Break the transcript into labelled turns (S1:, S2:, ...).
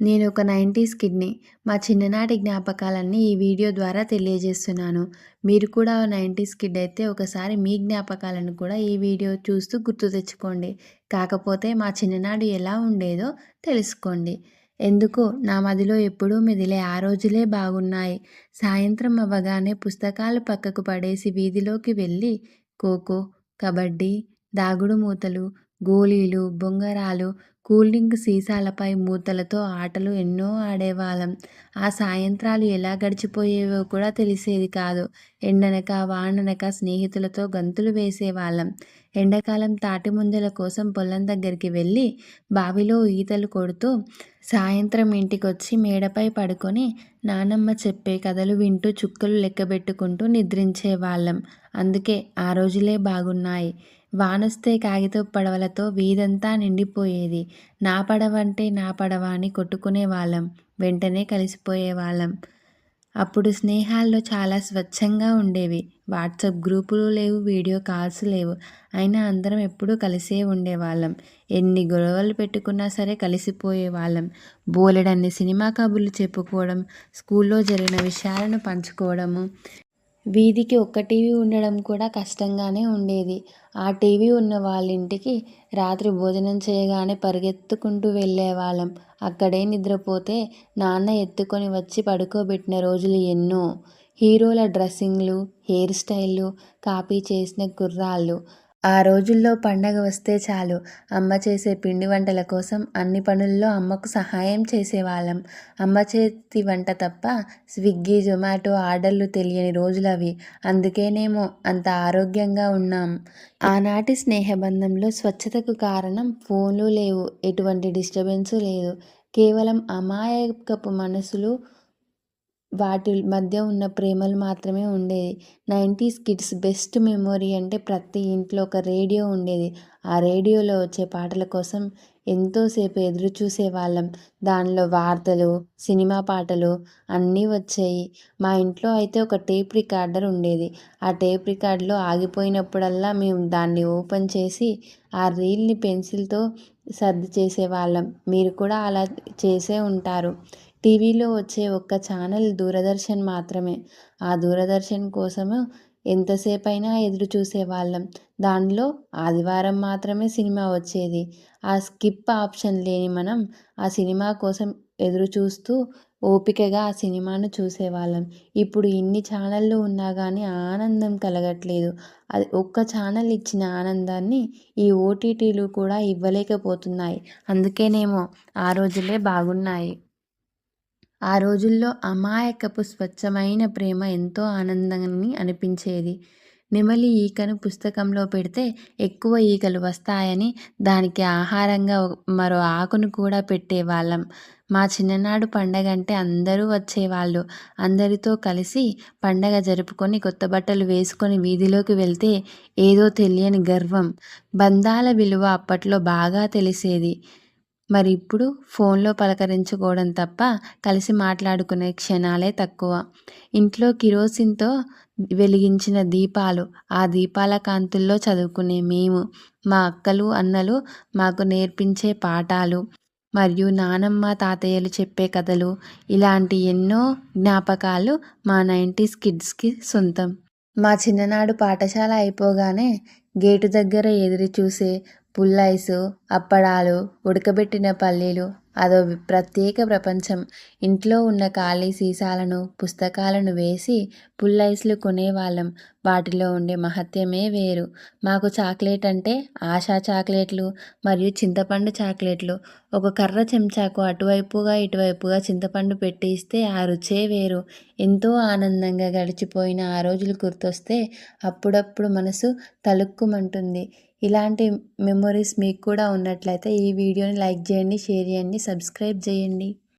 S1: నేను ఒక 90స్ కిడ్‌ని. మా చిన్ననాటి జ్ఞాపకాలన్నీ ఈ వీడియో ద్వారా తెలియజేస్తున్నాను. మీరు కూడా 90స్ కిడ్ అయితే ఒకసారి మీ జ్ఞాపకాలను కూడా ఈ వీడియో చూస్తూ గుర్తు తెచ్చుకోండి. కాకపోతే మా చిన్ననాడు ఎలా ఉండేదో తెలుసుకోండి. ఎందుకో నా మదిలో ఎప్పుడూ మెదిలే ఆ రోజులే బాగున్నాయి. సాయంత్రం అవ్వగానే పుస్తకాలు పక్కకు పడేసి వీధిలోకి వెళ్ళి ఖోఖో, కబడ్డీ, దాగుడుమూతలు, గోలీలు, బొంగరాలు, కూల్ డ్రింక్ సీసాలపై మూతలతో ఆటలు ఎన్నో ఆడేవాళ్ళం. ఆ సాయంత్రాలు ఎలా గడిచిపోయేవో కూడా తెలిసేది కాదు. ఎండనక, వాననక స్నేహితులతో గంతులు వేసేవాళ్ళం. ఎండాకాలం తాటి ముంజల కోసం పొలం దగ్గరికి వెళ్ళి బావిలో ఈతలు కొడుతూ, సాయంత్రం ఇంటికొచ్చి మేడపై పడుకొని నానమ్మ చెప్పే కథలు వింటూ చుక్కలు లెక్కబెట్టుకుంటూ నిద్రించేవాళ్ళం. అందుకే ఆ రోజులే బాగున్నాయి. వానొస్తే కాగితపు పడవలతో వీధంతా నిండిపోయేది. నా పడవంటే నా పడవ అని కొట్టుకునేవాళ్ళం. వెంటనే కలిసిపోయేవాళ్ళం. అప్పుడు స్నేహాల్లో చాలా స్వచ్ఛంగా ఉండేవి. వాట్సాప్ గ్రూపులు లేవు, వీడియో కాల్స్ లేవు. అయినా అందరం ఎప్పుడూ కలిసే ఉండేవాళ్ళం. ఎన్ని గొడవలు పెట్టుకున్నా సరే కలిసిపోయేవాళ్ళం. బోలెడన్ని సినిమా కబుర్లు చెప్పుకోవడం, స్కూల్లో జరిగిన విషయాలను పంచుకోవడము. వీధికి ఒక్క టీవీ ఉండడం కూడా కష్టంగానే ఉండేది. ఆ టీవీ ఉన్న వాళ్ళింటికి రాత్రి భోజనం చేయగానే పరిగెత్తుకుంటూ వెళ్ళేవాళ్ళం. అక్కడే నిద్రపోతే నాన్న ఎత్తుకొని వచ్చి పడుకోబెట్టిన రోజులు ఎన్నో. హీరోల డ్రెస్సింగ్లు, హెయిర్ స్టైల్లు కాపీ చేసిన కుర్రాళ్ళు. ఆ రోజుల్లో పండగ వస్తే చాలు అమ్మ చేసే పిండి వంటల కోసం అన్ని పనుల్లో అమ్మకు సహాయం చేసేవాళ్ళం. అమ్మ చేతి వంట తప్ప స్విగ్గీ, జొమాటో ఆర్డర్లు తెలియని రోజులవి. అందుకేనేమో అంత ఆరోగ్యంగా ఉన్నాం. ఆనాటి స్నేహబంధంలో స్వచ్ఛతకు కారణం ఫోన్లు లేవు, ఎటువంటి డిస్టర్బెన్సు లేదు. కేవలం అమాయకపు మనసులు, వాటి మధ్య ఉన్న ప్రేమలు మాత్రమే ఉండేది. 90స్ కిడ్స్ బెస్ట్ మెమొరీ అంటే ప్రతి ఇంట్లో ఒక రేడియో ఉండేది. ఆ రేడియోలో వచ్చే పాటల కోసం ఎంతోసేపు ఎదురు చూసేవాళ్ళం. దానిలో వార్తలు, సినిమా పాటలు అన్నీ వచ్చాయి. మా ఇంట్లో అయితే ఒక టేప్ రికార్డర్ ఉండేది. ఆ టేప్ రికార్డులో ఆగిపోయినప్పుడల్లా మేము దాన్ని ఓపెన్ చేసి ఆ రీల్ని పెన్సిల్తో సర్ది చేసేవాళ్ళం. మీరు కూడా అలా చేసే ఉంటారు. టీవీలో వచ్చే ఒక్క ఛానల్ దూరదర్శన్ మాత్రమే. ఆ దూరదర్శన్ కోసము ఎంతసేపైనా ఎదురు చూసేవాళ్ళం. దానిలో ఆదివారం మాత్రమే సినిమా వచ్చేది. ఆ స్కిప్ ఆప్షన్ లేని మనం ఆ సినిమా కోసం ఎదురు చూస్తూ ఓపికగా ఆ సినిమాను చూసేవాళ్ళం. ఇప్పుడు ఇన్ని ఛానళ్ళు ఉన్నా కానీ ఆ ఆనందం కలగట్లేదు. అది ఒక్క ఛానల్ ఇచ్చిన ఆనందాన్ని ఈ ఓటీటీలు కూడా ఇవ్వలేకపోతున్నాయి. అందుకేనేమో ఆ రోజులే బాగున్నాయి. ఆ రోజుల్లో అమాయకపు స్వచ్ఛమైన ప్రేమ ఎంతో ఆనందాన్ని అనిపించేది. నెమలి ఈకను పుస్తకంలో పెడితే ఎక్కువ ఈకలు వస్తాయని దానికి ఆహారంగా మరో ఆకును కూడా పెట్టేవాళ్ళం. మా చిన్ననాడు పండగంటే అందరూ వచ్చేవాళ్ళు. అందరితో కలిసి పండగ జరుపుకొని కొత్త బట్టలు వేసుకొని వీధిలోకి వెళ్తే ఏదో తెలియని గర్వం. బంధాల విలువ అప్పట్లో బాగా తెలిసేది. మరి ఇప్పుడు ఫోన్లో పలకరించుకోవడం తప్ప కలిసి మాట్లాడుకునే క్షణాలే తక్కువ. ఇంట్లో కిరోసిన్‌తో వెలిగించిన దీపాలు, ఆ దీపాల కాంతుల్లో చదువుకునే మేము, మా అక్కలు, అన్నలు మాకు నేర్పించే పాఠాలు మరియు నానమ్మ, తాతయ్యలు చెప్పే కథలు, ఇలాంటి ఎన్నో జ్ఞాపకాలు మా 90స్ కిడ్స్‌కి సొంతం. మా చిన్ననాడు పాఠశాల అయిపోగానే గేటు దగ్గర ఎదురుచూసే పుల్లైసు, అప్పడాలు, ఉడకబెట్టిన పల్లీలు అదో ప్రత్యేక ప్రపంచం. ఇంట్లో ఉన్న ఖాళీ సీసాలను, పుస్తకాలను వేసి పుల్లైస్‌లు కొనేవాళ్ళం. వాటిలో ఉండే మహత్యమే వేరు. మాకు చాక్లెట్ అంటే ఆశా చాక్లెట్లు మరియు చింతపండు చాక్లెట్లు. ఒక కర్ర చెంచాకు అటువైపుగా, ఇటువైపుగా చింతపండు పెట్టి ఇస్తే ఆ రుచే వేరు. ఎంతో ఆనందంగా గడిచిపోయిన ఆ రోజులు గుర్తొస్తే అప్పుడప్పుడు మనసు తళుక్కుమంటుంది. ఇలాంటి మెమొరీస్ మీకు కూడా ఉన్నట్లయితే ఈ వీడియోని లైక్ చేయండి, షేర్ చేయండి, సబ్స్క్రైబ్ చేయండి.